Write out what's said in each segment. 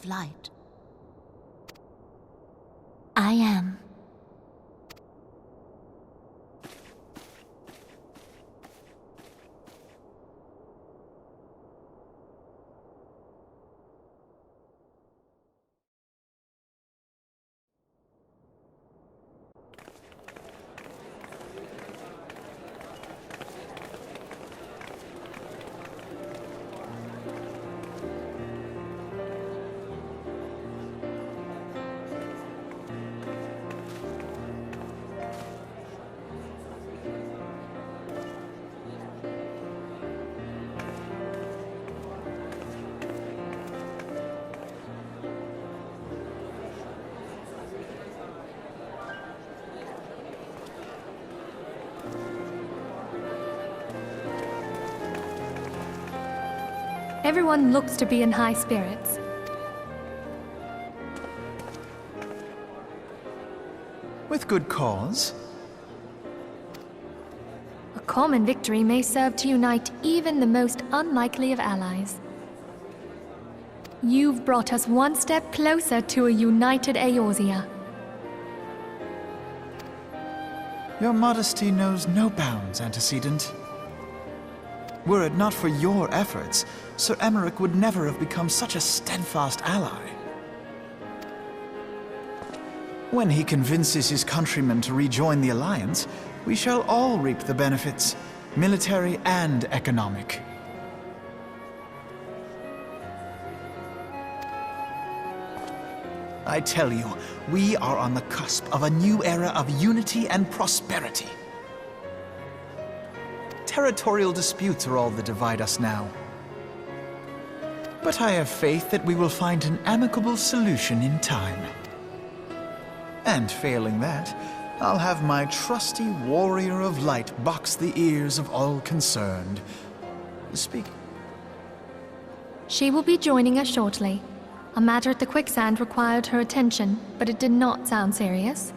light. I am. Everyone looks to be in high spirits. With good cause. A common victory may serve to unite even the most unlikely of allies. You've brought us one step closer to a united Eorzea. Your modesty knows no bounds, Antecedent. Were it not for your efforts, Sir Emmerich would never have become such a steadfast ally. When he convinces his countrymen to rejoin the Alliance, we shall all reap the benefits, military and economic. I tell you, we are on the cusp of a new era of unity and prosperity. Territorial disputes are all that divide us now. But I have faith that we will find an amicable solution in time. And failing that, I'll have my trusty warrior of light box the ears of all concerned. Speak. She will be joining us shortly. A matter at the quicksand required her attention, but it did not sound serious.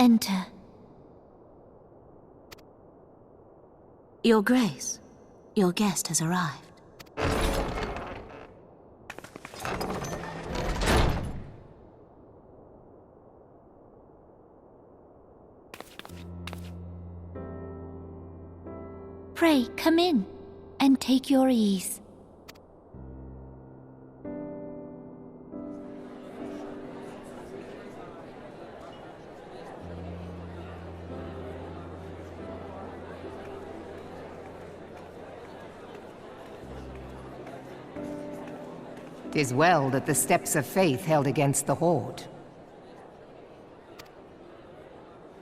Enter. Your Grace, your guest has arrived. Pray, come in, and take your ease. 'Tis well that the steps of faith held against the Horde.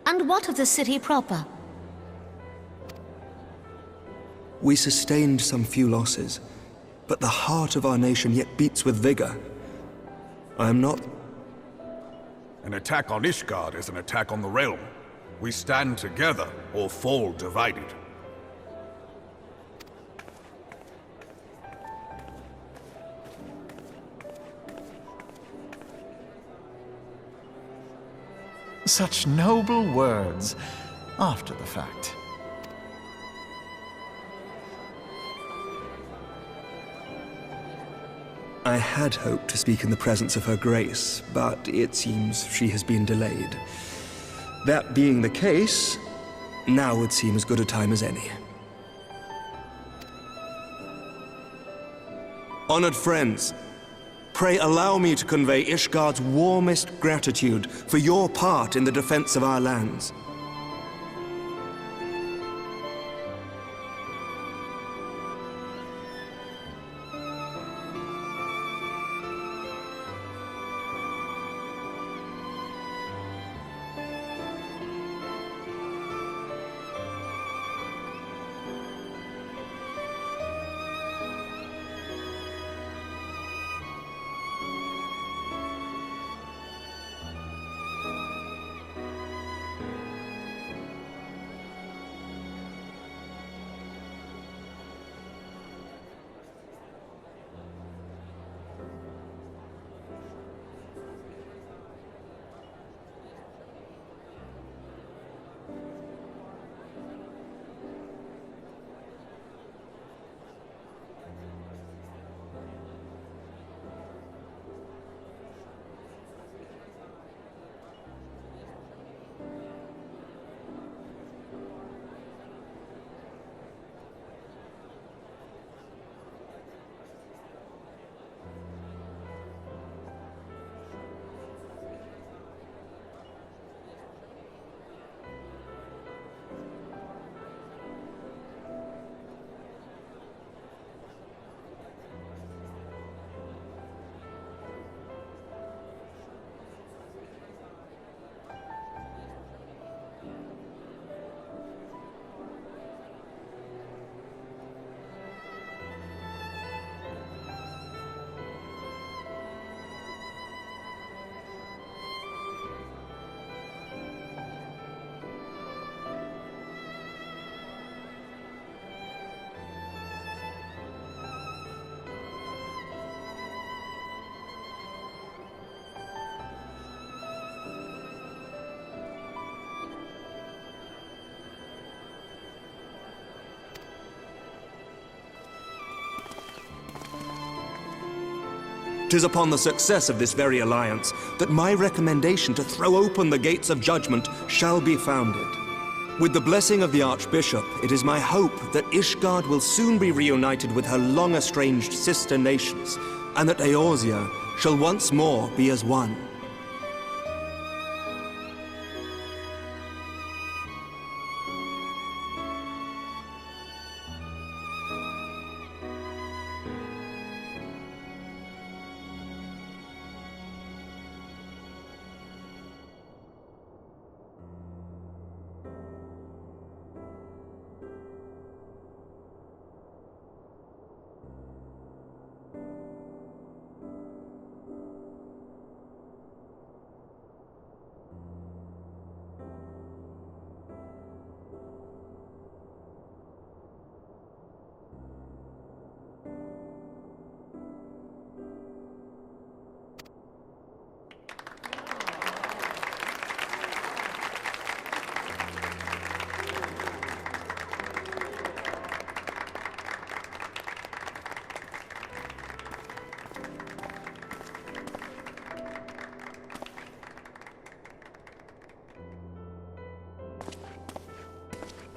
And what of the city proper? We sustained some few losses, but the heart of our nation yet beats with vigor. I am not... An attack on Ishgard is an attack on the realm. We stand together or fall divided. Such noble words after the fact. I had hoped to speak in the presence of Her Grace, but it seems she has been delayed. That being the case, now would seem as good a time as any. Honored friends, pray allow me to convey Ishgard's warmest gratitude for your part in the defense of our lands. "'Tis upon the success of this very alliance that my recommendation to throw open the gates of judgment shall be founded. With the blessing of the Archbishop, it is my hope that Ishgard will soon be reunited with her long-estranged sister nations, and that Eorzea shall once more be as one.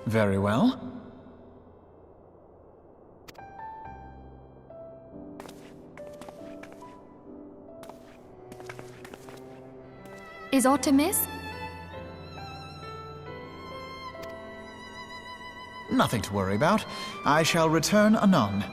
Very well. Is aught amiss? Nothing to worry about. I shall return anon.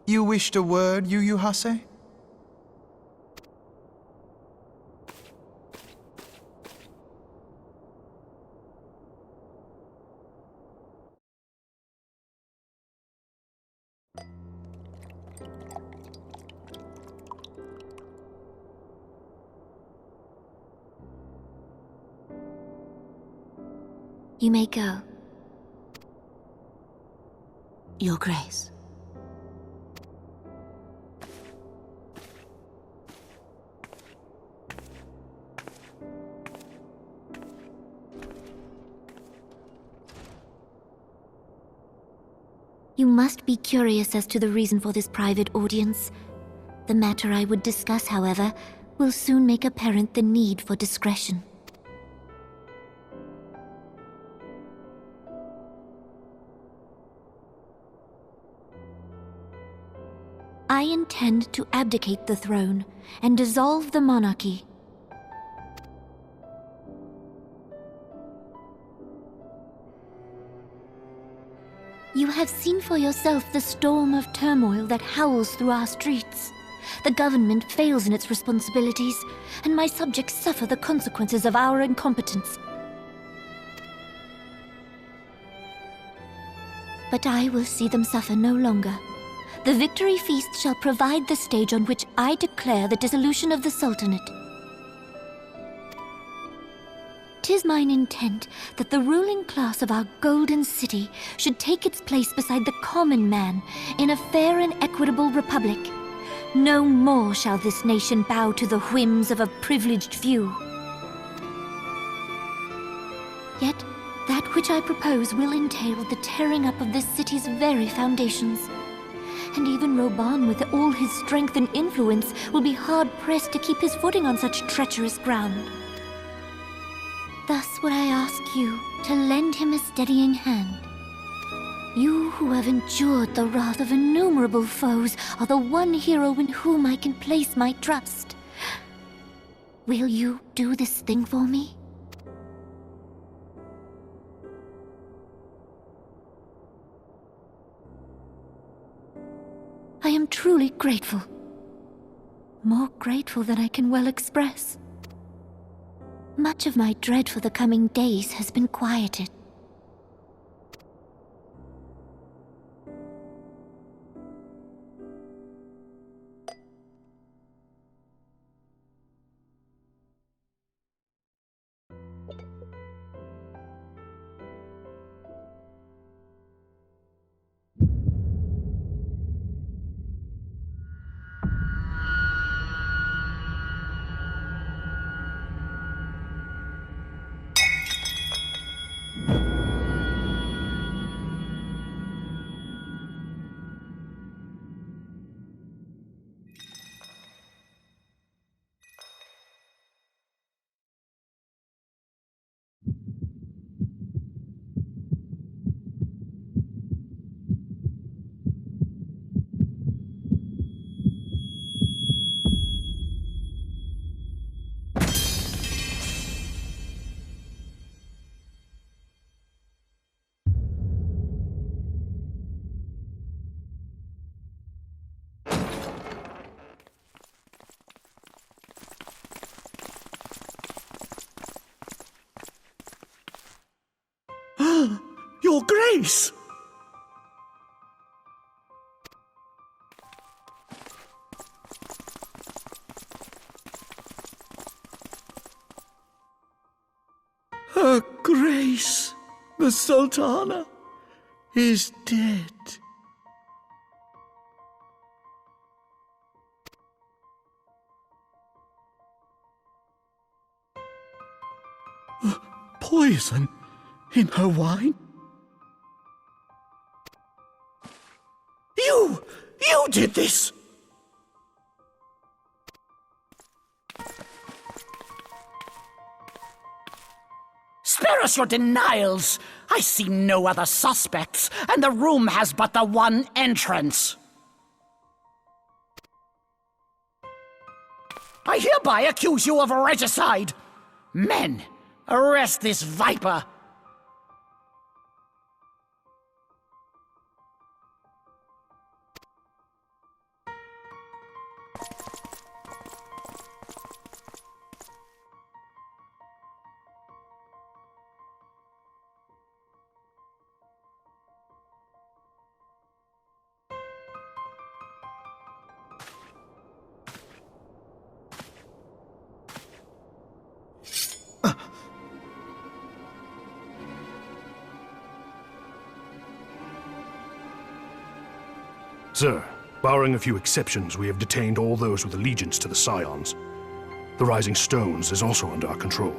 You wished a word, Yu Hase? You may go. Your Grace. You must be curious as to the reason for this private audience. The matter I would discuss, however, will soon make apparent the need for discretion. I intend to abdicate the throne and dissolve the monarchy. You have seen for yourself the storm of turmoil that howls through our streets. The government fails in its responsibilities, and my subjects suffer the consequences of our incompetence. But I will see them suffer no longer. The victory feast shall provide the stage on which I declare the dissolution of the Sultanate. 'Tis mine intent that the ruling class of our golden city should take its place beside the common man in a fair and equitable republic. No more shall this nation bow to the whims of a privileged few. Yet, that which I propose will entail the tearing up of this city's very foundations. And even Roban, with all his strength and influence, will be hard-pressed to keep his footing on such treacherous ground. Thus would I ask you to lend him a steadying hand. You who have endured the wrath of innumerable foes are the one hero in whom I can place my trust. Will you do this thing for me? I am truly grateful. More grateful than I can well express. Much of my dread for the coming days has been quieted. Your Grace! Her Grace, the Sultana, is dead. Poison in her wine? You did this! Spare us your denials! I see no other suspects, and the room has but the one entrance. I hereby accuse you of regicide! Men, arrest this viper! Sir, barring a few exceptions, we have detained all those with allegiance to the Scions. The Rising Stones is also under our control.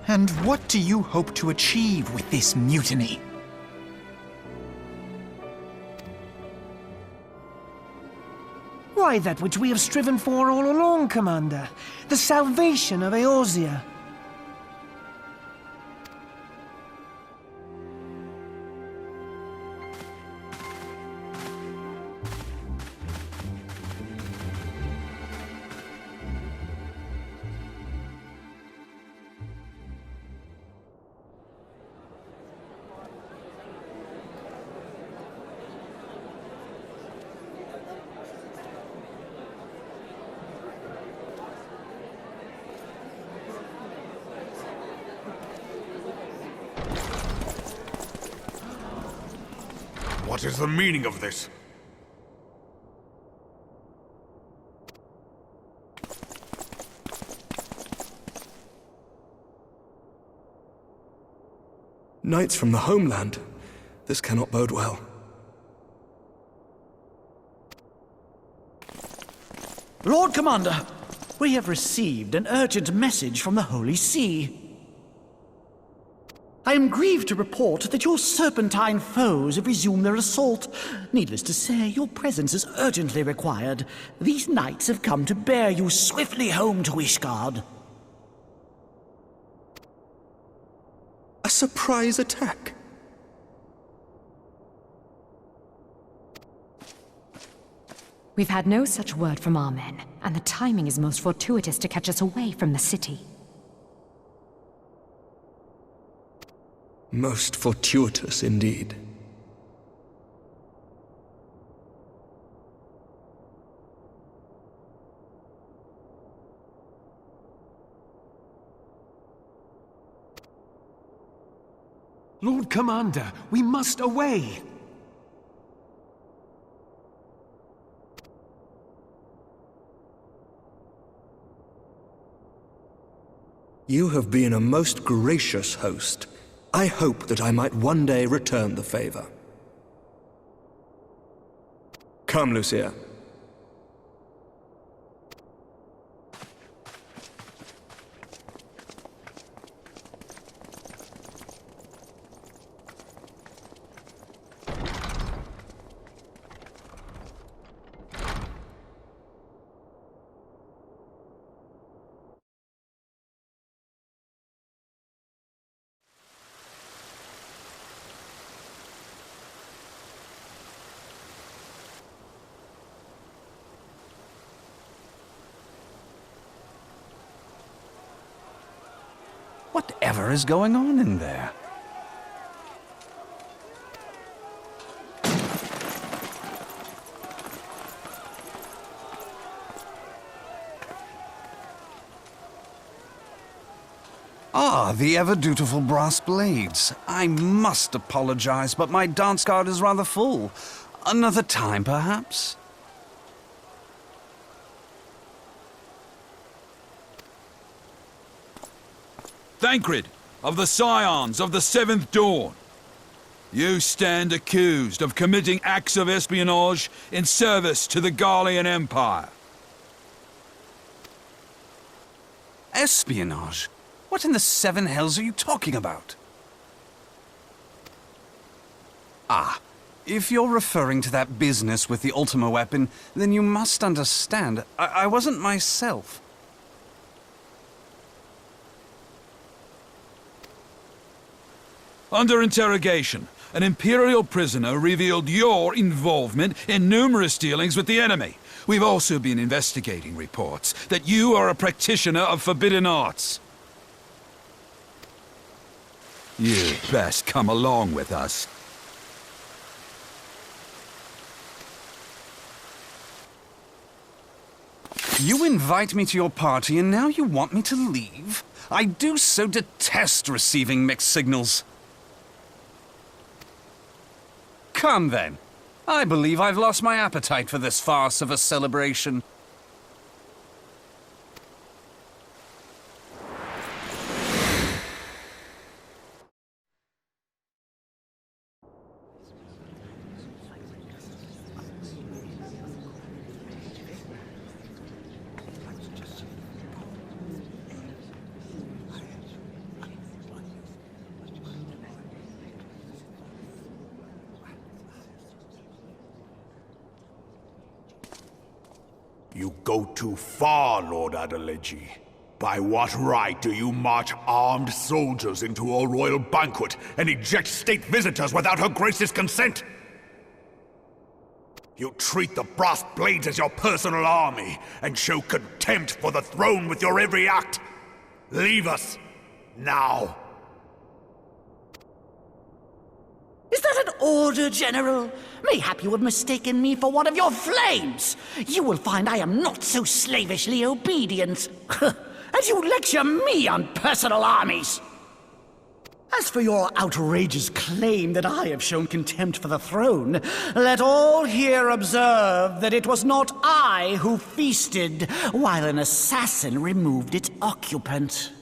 And what do you hope to achieve with this mutiny? Why, that which we have striven for all along, Commander. The salvation of Eorzea. What is the meaning of this? Knights from the homeland. This cannot bode well. Lord Commander, we have received an urgent message from the Holy See. I am grieved to report that your serpentine foes have resumed their assault. Needless to say, your presence is urgently required. These knights have come to bear you swiftly home to Ishgard. A surprise attack? We've had no such word from our men, and the timing is most fortuitous to catch us away from the city. Most fortuitous indeed. Lord Commander, we must away! You have been a most gracious host. I hope that I might one day return the favor. Come, Lucia. Whatever is going on in there? Ah, the ever-dutiful brass blades. I must apologize, but my dance card is rather full. Another time, perhaps? Thancred, of the Scions of the Seventh Dawn. You stand accused of committing acts of espionage in service to the Garlean Empire. Espionage? What in the seven hells are you talking about? Ah, if you're referring to that business with the Ultima weapon, then you must understand, I wasn't myself. Under interrogation, an Imperial prisoner revealed your involvement in numerous dealings with the enemy. We've also been investigating reports that you are a practitioner of forbidden arts. You'd best come along with us. You invite me to your party and now you want me to leave? I do so detest receiving mixed signals. Come then. I believe I've lost my appetite for this farce of a celebration. You go too far, Lord Adeleji. By what right do you march armed soldiers into a royal banquet and eject state visitors without her grace's consent? You treat the brass blades as your personal army and show contempt for the throne with your every act. Leave us, now. Is that an order, General? Mayhap you have mistaken me for one of your flames. You will find I am not so slavishly obedient. As you lecture me on personal armies. As for your outrageous claim that I have shown contempt for the throne, let all here observe that it was not I who feasted while an assassin removed its occupant.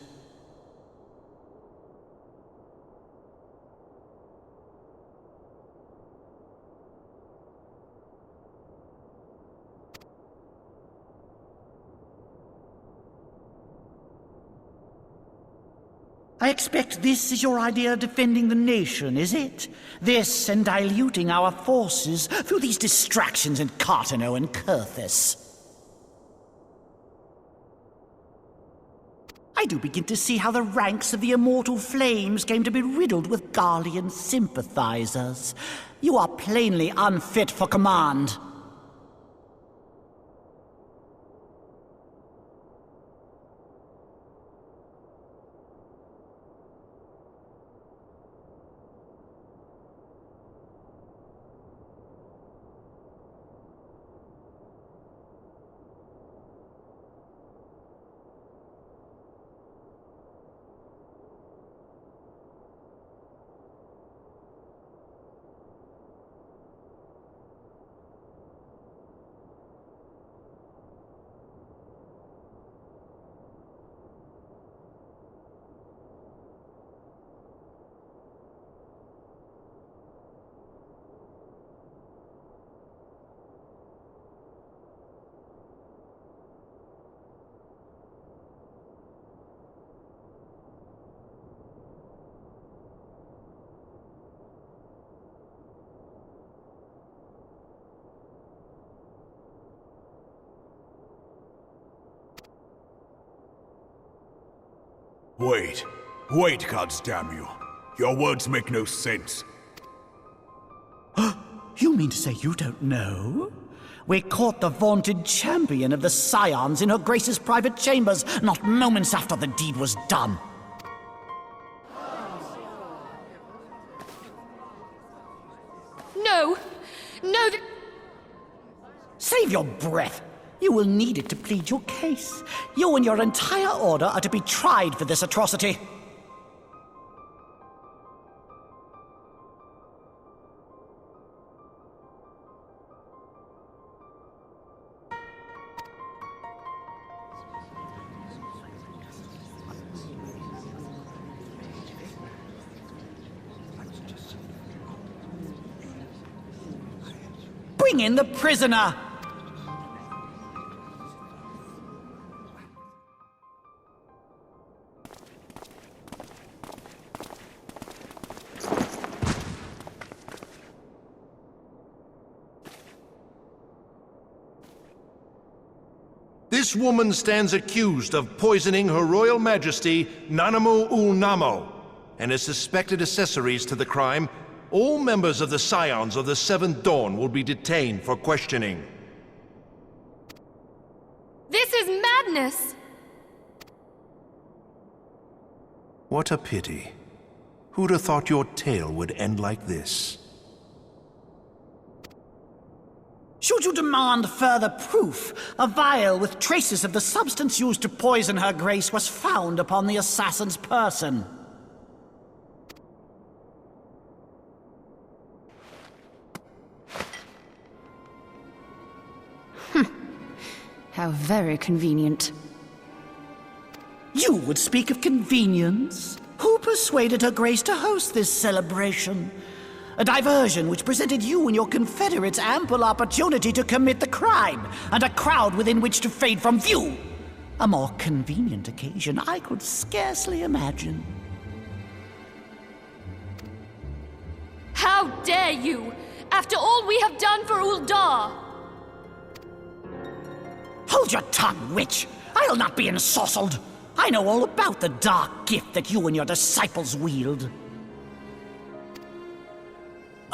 I expect this is your idea of defending the nation, is it? This and diluting our forces through these distractions in Cartano and Kurthis. I do begin to see how the ranks of the Immortal Flames came to be riddled with Garlean sympathizers. You are plainly unfit for command. Wait. Wait, goddamn you. Your words make no sense. You mean to say you don't know? We caught the vaunted champion of the Scions in her Grace's private chambers, not moments after the deed was done. No! No! Save your breath. You will need it to plead your case. You and your entire order are to be tried for this atrocity. bring in the prisoner! This woman stands accused of poisoning Her Royal Majesty Nanamu ul Namo, and as suspected accessories to the crime, all members of the Scions of the Seventh Dawn will be detained for questioning. This is madness! What a pity. Who'd have thought your tale would end like this? Should you demand further proof, a vial with traces of the substance used to poison Her Grace was found upon the assassin's person. How very convenient. You would speak of convenience? Who persuaded Her Grace to host this celebration? A diversion which presented you and your confederates ample opportunity to commit the crime, and a crowd within which to fade from view. A more convenient occasion I could scarcely imagine. How dare you! After all we have done for Uldar! Hold your tongue, witch! I'll not be ensorcelled! I know all about the dark gift that you and your disciples wield.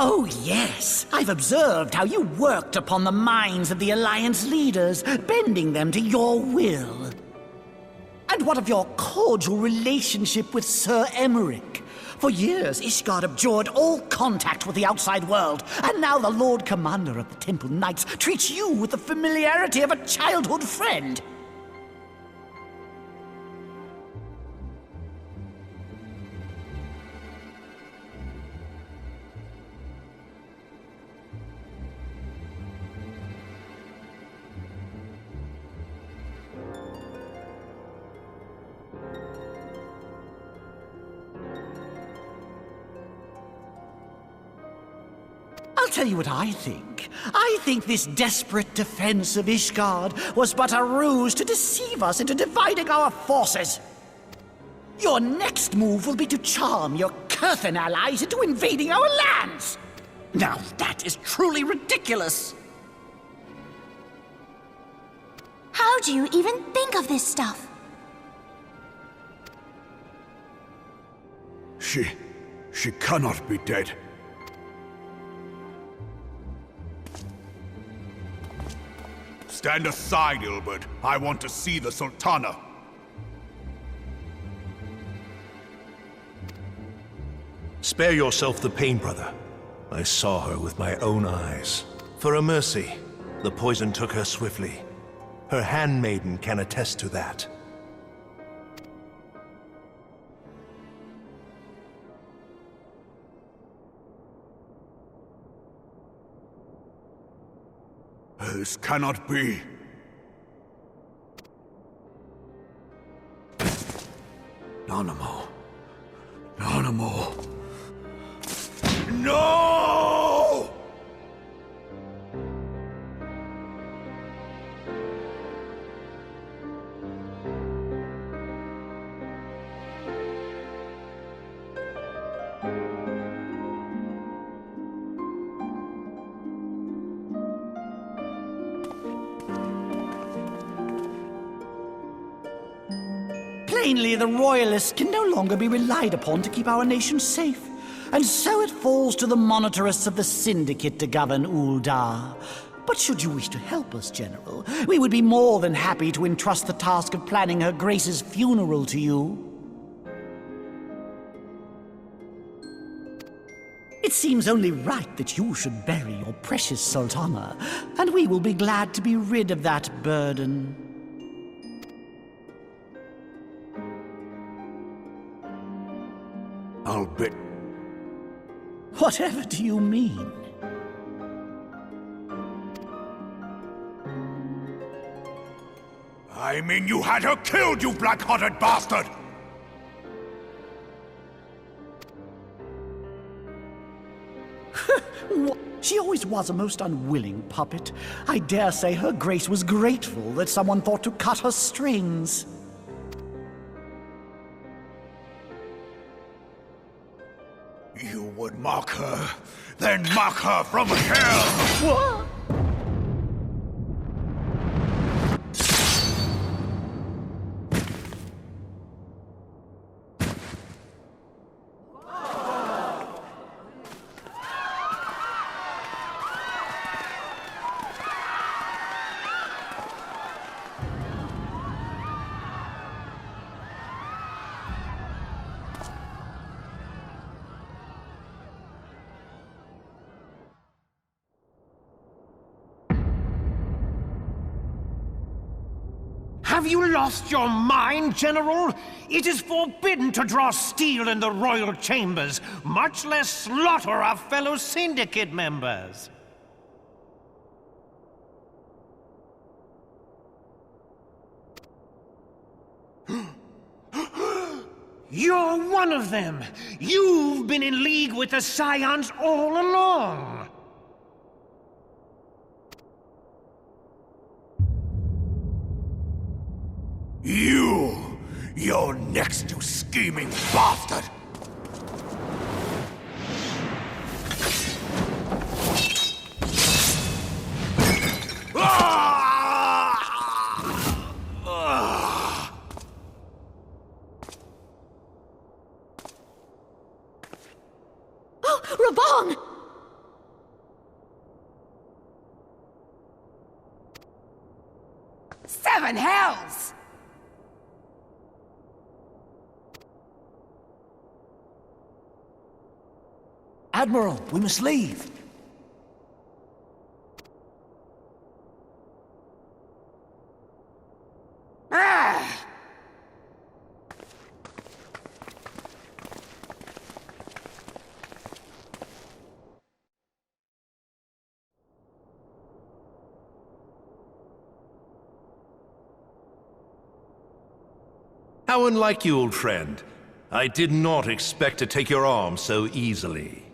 Oh, yes. I've observed how you worked upon the minds of the Alliance leaders, bending them to your will. And what of your cordial relationship with Sir Emmerich? For years, Ishgard abjured all contact with the outside world, and now the Lord Commander of the Temple Knights treats you with the familiarity of a childhood friend. I'll tell you what I think. I think this desperate defense of Ishgard was but a ruse to deceive us into dividing our forces. Your next move will be to charm your Kurthan allies into invading our lands. Now that is truly ridiculous. How do you even think of this stuff? She cannot be dead. Stand aside, Ilbert. I want to see the Sultana. Spare yourself the pain, brother. I saw her with my own eyes. For a mercy, the poison took her swiftly. Her handmaiden can attest to that. This cannot be. Nanamo. Nanamo. No! Plainly, the Royalists can no longer be relied upon to keep our nation safe. And so it falls to the monitorists of the Syndicate to govern Uldar. But should you wish to help us, General, we would be more than happy to entrust the task of planning Her Grace's funeral to you. It seems only right that you should bury your precious Sultana, and we will be glad to be rid of that burden. I'll bet. Whatever do you mean? I mean you had her killed, you black-hearted bastard! She always was a most unwilling puppet. I dare say her grace was grateful that someone thought to cut her strings. You would mock her, then mock her from hell! What? Have you lost your mind, General? It is forbidden to draw steel in the royal chambers, much less slaughter our fellow syndicate members. You're one of them! You've been in league with the Scions all along! You're next, you scheming bastard! Oh, Raban! Seven hells! Admiral, we must leave. Ah! How unlike you, old friend. I did not expect to take your arm so easily.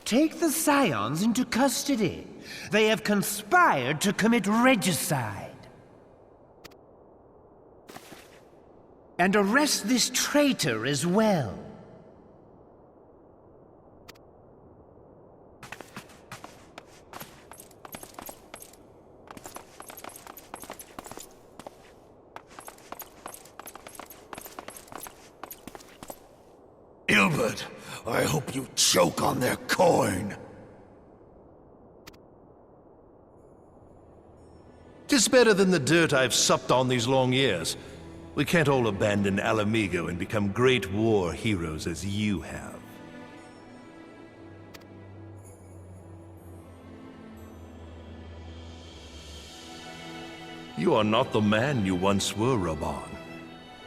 Take the Scions into custody. They have conspired to commit regicide. And arrest this traitor as well. Ilbert, I hope you choke on their coin. 'Tis better than the dirt I've supped on these long years. We can't all abandon Alamigo and become great war heroes as you have. You are not the man you once were, Raban.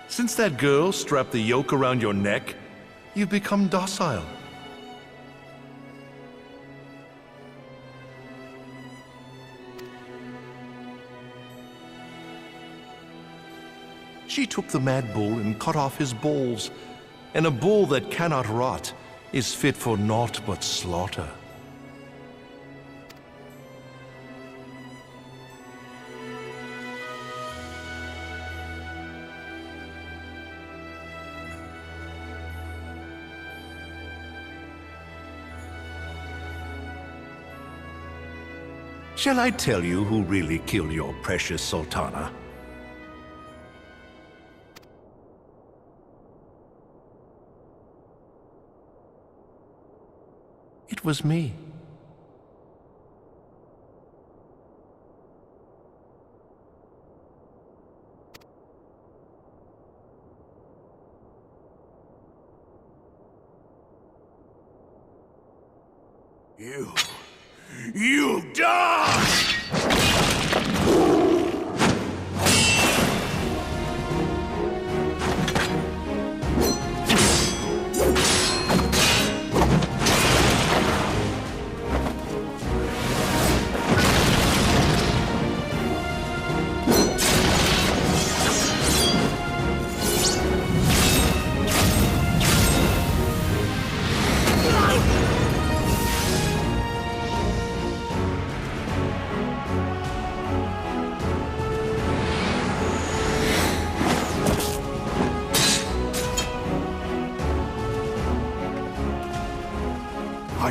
Since that girl strapped the yoke around your neck, you've become docile. She took the mad bull and cut off his balls, and a bull that cannot rot is fit for naught but slaughter. Shall I tell you who really killed your precious Sultana? It was me. You die!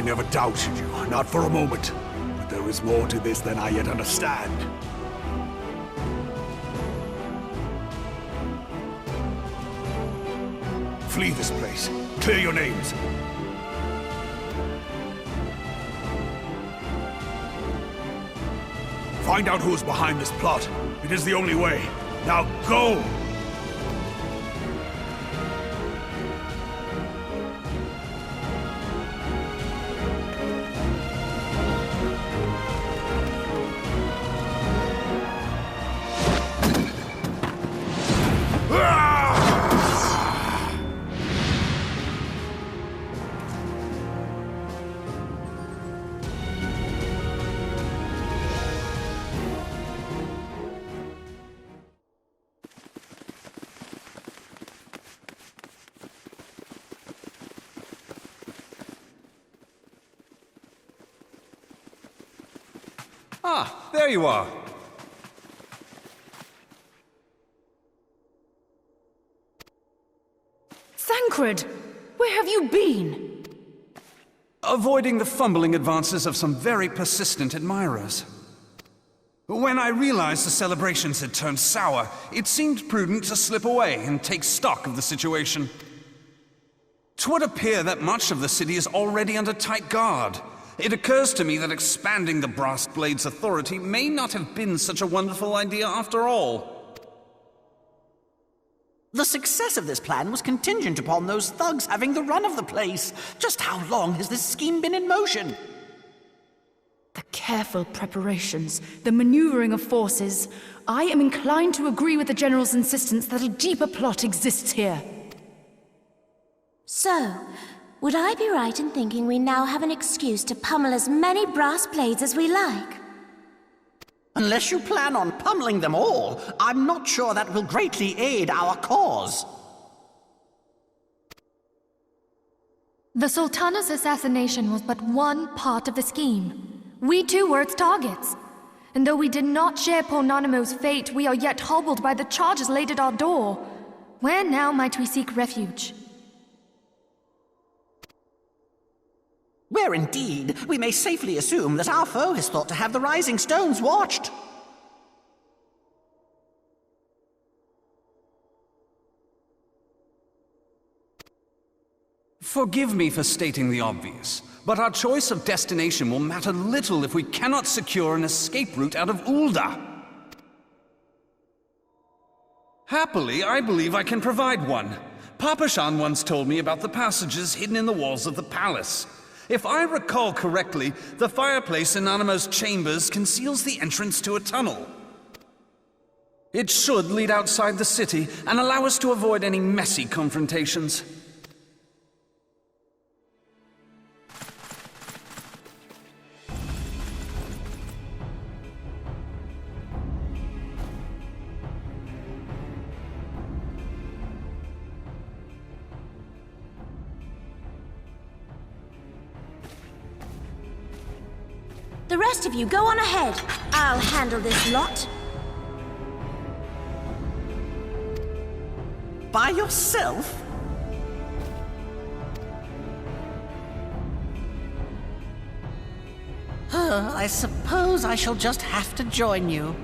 never doubted you, not for a moment. But there is more to this than I yet understand. Flee this place. Clear your names. Find out who is behind this plot. It is the only way. Now go! Ah, there you are. Thancred! Where have you been? Avoiding the fumbling advances of some very persistent admirers. When I realized the celebrations had turned sour, it seemed prudent to slip away and take stock of the situation. 'Twould appear that much of the city is already under tight guard. It occurs to me that expanding the Brass Blade's authority may not have been such a wonderful idea after all. The success of this plan was contingent upon those thugs having the run of the place. Just how long has this scheme been in motion? The careful preparations, the maneuvering of forces. I am inclined to agree with the General's insistence that a deeper plot exists here. So, would I be right in thinking we now have an excuse to pummel as many brass blades as we like? Unless you plan on pummeling them all, I'm not sure that will greatly aid our cause. The Sultana's assassination was but one part of the scheme. We too were its targets. And though we did not share Ponanamo's fate, we are yet hobbled by the charges laid at our door. Where now might we seek refuge? Where indeed, we may safely assume that our foe has thought to have the Rising Stones watched. Forgive me for stating the obvious, but our choice of destination will matter little if we cannot secure an escape route out of Ulda. Happily, I believe I can provide one. Papashan once told me about the passages hidden in the walls of the palace. If I recall correctly, the fireplace in Anamo's chambers conceals the entrance to a tunnel. It should lead outside the city and allow us to avoid any messy confrontations. The rest of you, go on ahead. I'll handle this lot. By yourself? I suppose I shall just have to join you.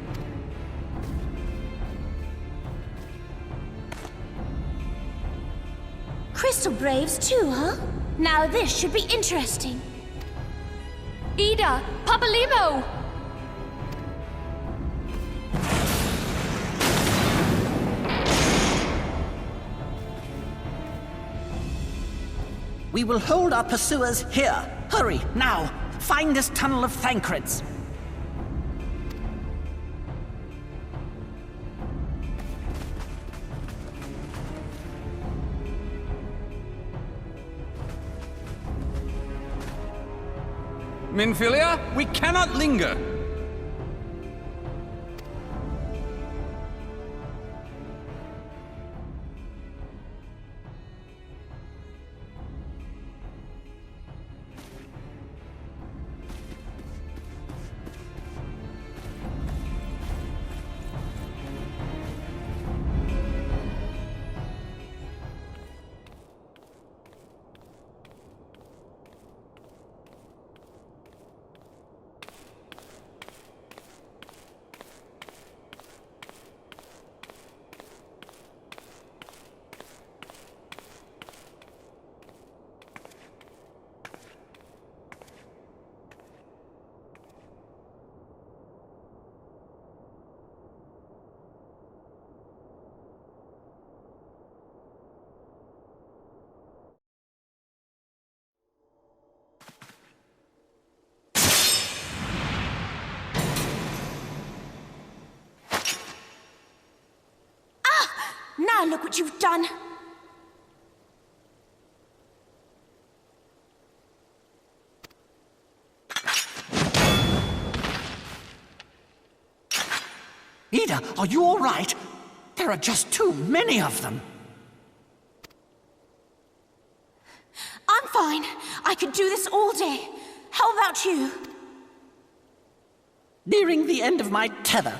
Crystal Braves too, huh? Now this should be interesting. Ida! Papalimo! We will hold our pursuers here. Hurry, now! Find this tunnel of Thancred's. Minfilia, we cannot linger! Now look what you've done. Ida, are you all right? There are just too many of them. I'm fine. I could do this all day. How about you? Nearing the end of my tether.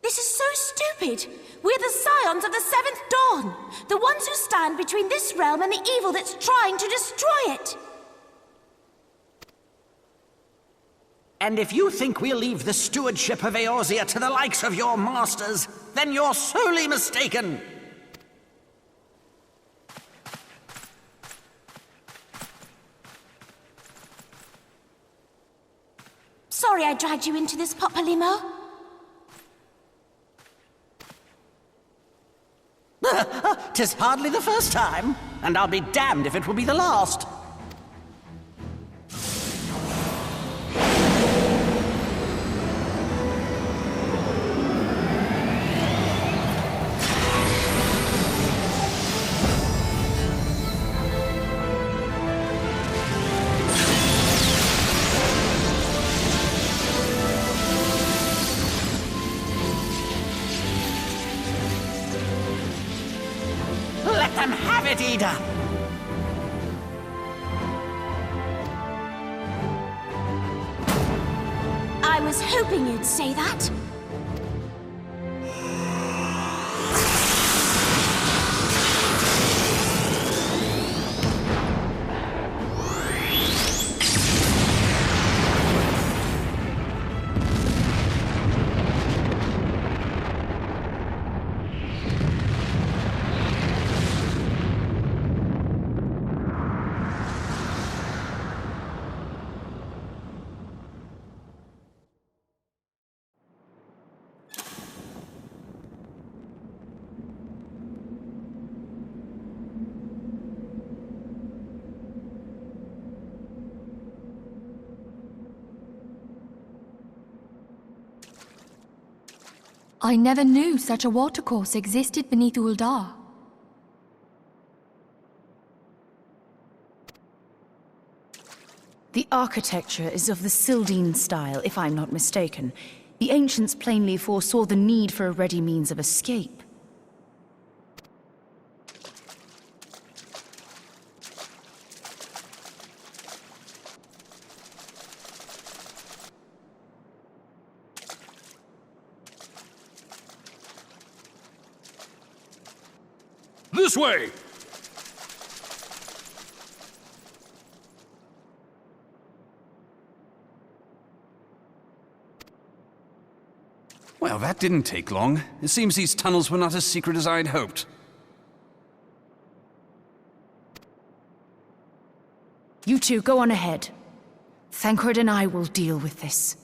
This is so stupid. We're the scions of the Seventh Dawn. The ones who stand between this realm and the evil that's trying to destroy it. And if you think we'll leave the stewardship of Eorzea to the likes of your masters, then you're sorely mistaken. Sorry I dragged you into this, Papalymo. 'Tis hardly the first time, and I'll be damned if it will be the last. Let them have it, Ida! I was hoping you'd say that. I never knew such a watercourse existed beneath Uldar. The architecture is of the Sildine style, if I'm not mistaken. The ancients plainly foresaw the need for a ready means of escape. This way! Well, that didn't take long. It seems these tunnels were not as secret as I'd hoped. You two, go on ahead. Thancred and I will deal with this.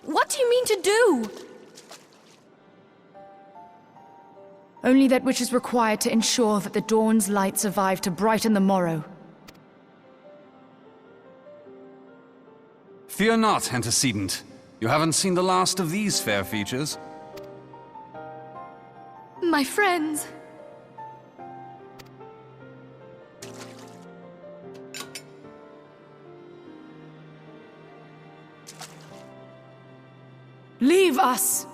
What do you mean to do? Only that which is required to ensure that the dawn's light survive to brighten the morrow. Fear not, antecedent. You haven't seen the last of these fair features. My friends. Leave us!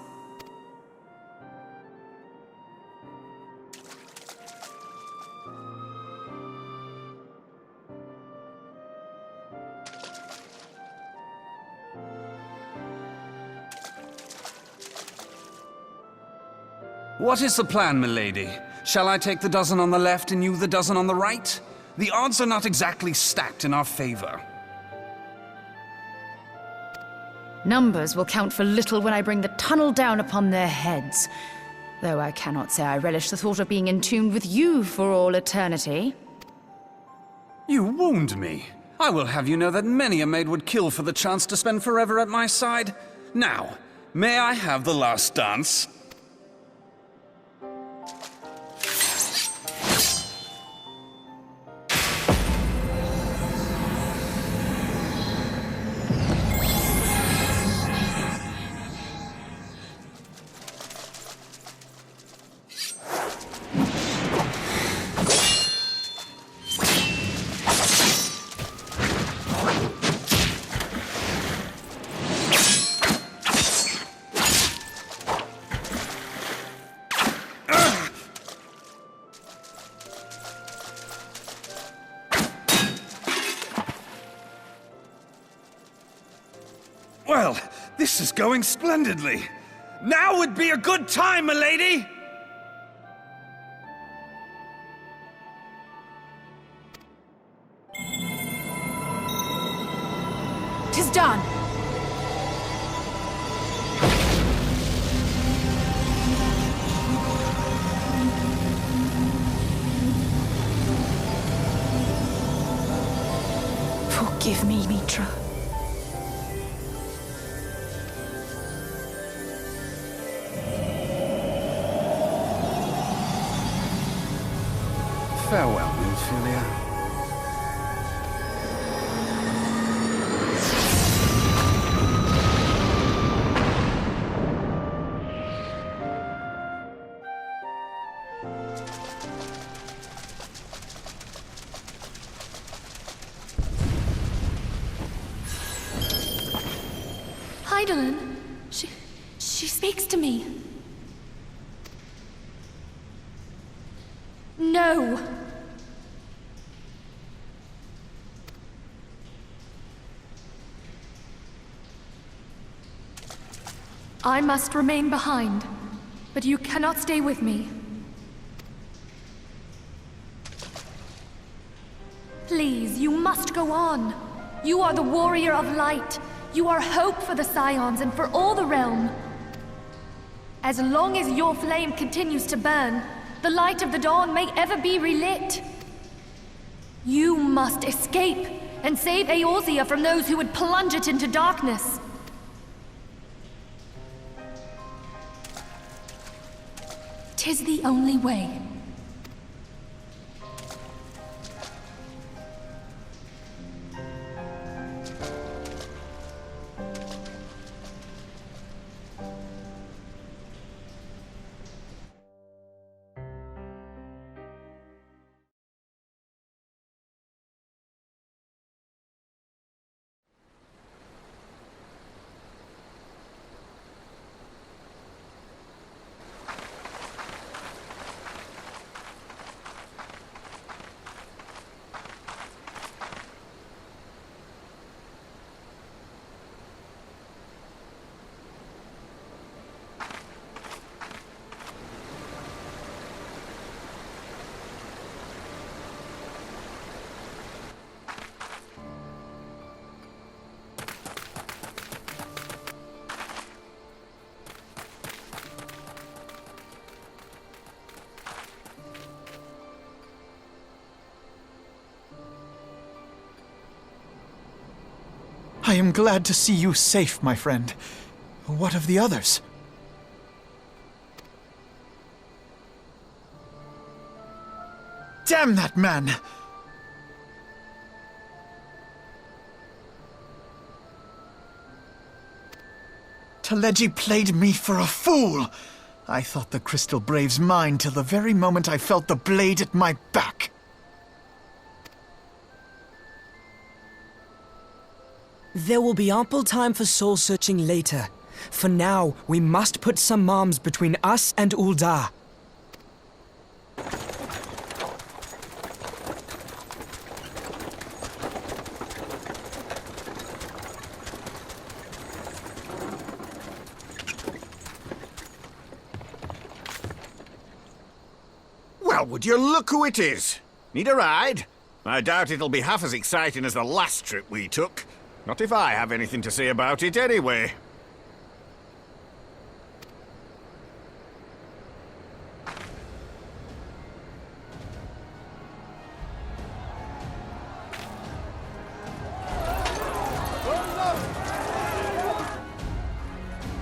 What is the plan, milady? Shall I take the dozen on the left and you the dozen on the right? The odds are not exactly stacked in our favor. Numbers will count for little when I bring the tunnel down upon their heads. Though I cannot say I relish the thought of being entombed with you for all eternity. You wound me. I will have you know that many a maid would kill for the chance to spend forever at my side. Now, may I have the last dance? Well, this is going splendidly. Now would be a good time, milady! 'Tis done! Forgive me, Mitra. Farewell, Ophelia. Hydaelyn, she speaks to me. No! I must remain behind, but you cannot stay with me. Please, you must go on. You are the warrior of light. You are hope for the Scions and for all the realm. As long as your flame continues to burn, the light of the dawn may ever be relit. You must escape and save Eorzea from those who would plunge it into darkness. 'Tis the only way. I am glad to see you safe, my friend. What of the others? Damn that man! Teleji played me for a fool! I thought the Crystal Brave's mine till the very moment I felt the blade at my back. There will be ample time for soul-searching later. For now, we must put some arms between us and Ul'dah. Well, would you look who it is? Need a ride? I doubt it'll be half as exciting as the last trip we took. Not if I have anything to say about it anyway.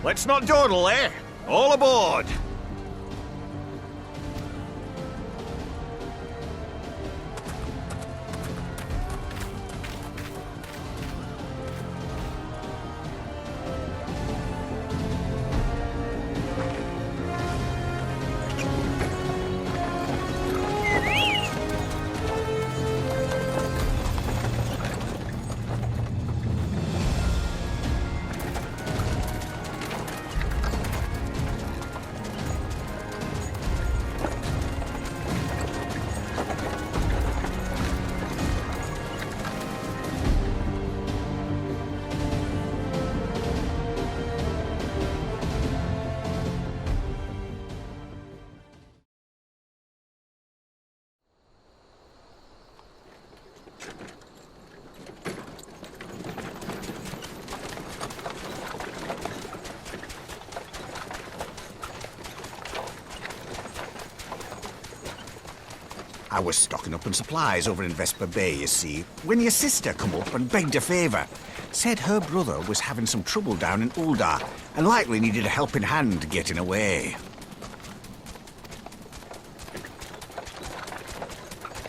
Let's not dawdle, eh? All aboard! I was stocking up on supplies over in Vesper Bay, you see, when your sister come up and begged a favour. Said her brother was having some trouble down in Ul'dah, and likely needed a helping hand getting away.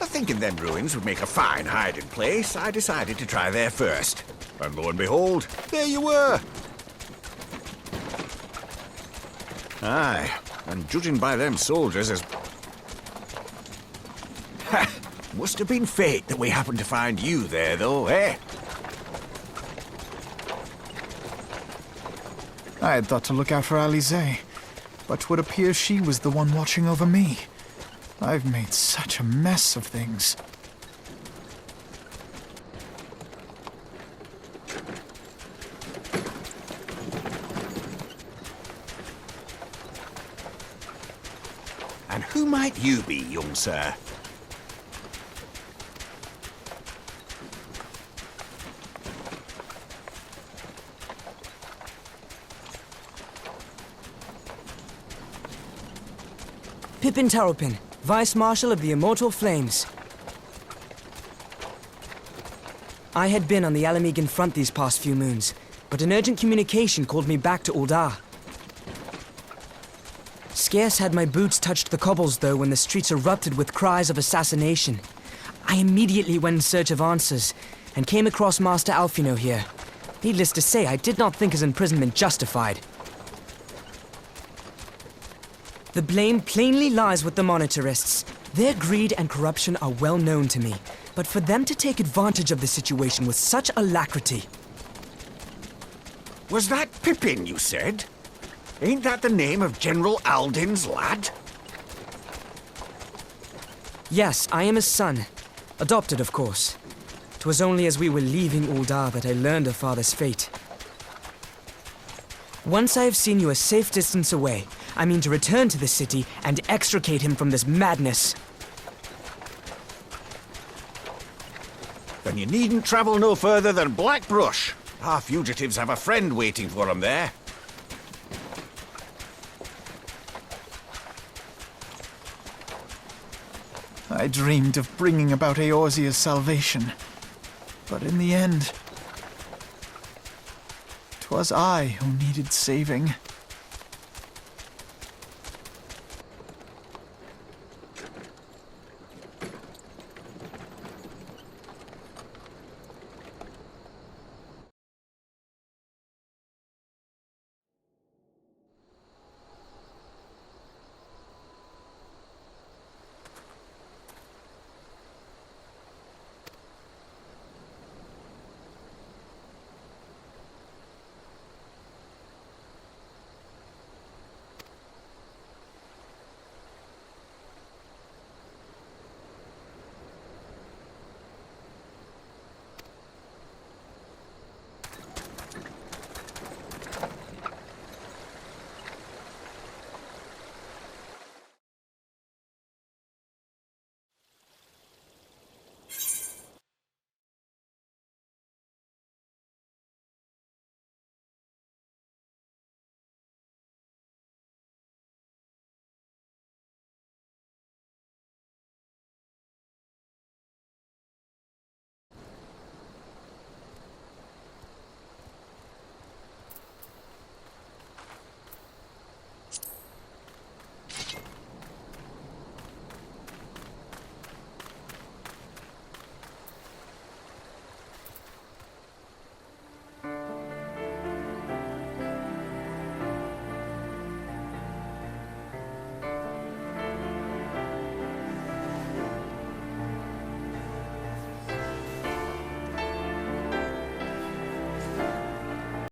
Thinking them ruins would make a fine hiding place, I decided to try there first. And lo and behold, there you were! Aye, and judging by them soldiers as... Must have been fate that we happened to find you there, though, eh? I had thought to look out for Alize, but 'twould appear she was the one watching over me. I've made such a mess of things. And who might you be, young sir? Pippin Taropin, Vice Marshal of the Immortal Flames. I had been on the Alamegan front these past few moons, but an urgent communication called me back to Ul'dah. Scarce had my boots touched the cobbles, though, when the streets erupted with cries of assassination. I immediately went in search of answers, and came across Master Alfino here. Needless to say, I did not think his imprisonment justified. The blame plainly lies with the Monetarists. Their greed and corruption are well known to me, but for them to take advantage of the situation with such alacrity... Was that Pippin, you said? Ain't that the name of General Alden's lad? Yes, I am his son. Adopted, of course. 'Twas only as we were leaving Ul'dah that I learned of father's fate. Once I have seen you a safe distance away, I mean to return to the city and extricate him from this madness. Then you needn't travel no further than Blackbrush. Our fugitives have a friend waiting for them there. I dreamed of bringing about Eorzea's salvation, but in the end, 'twas I who needed saving.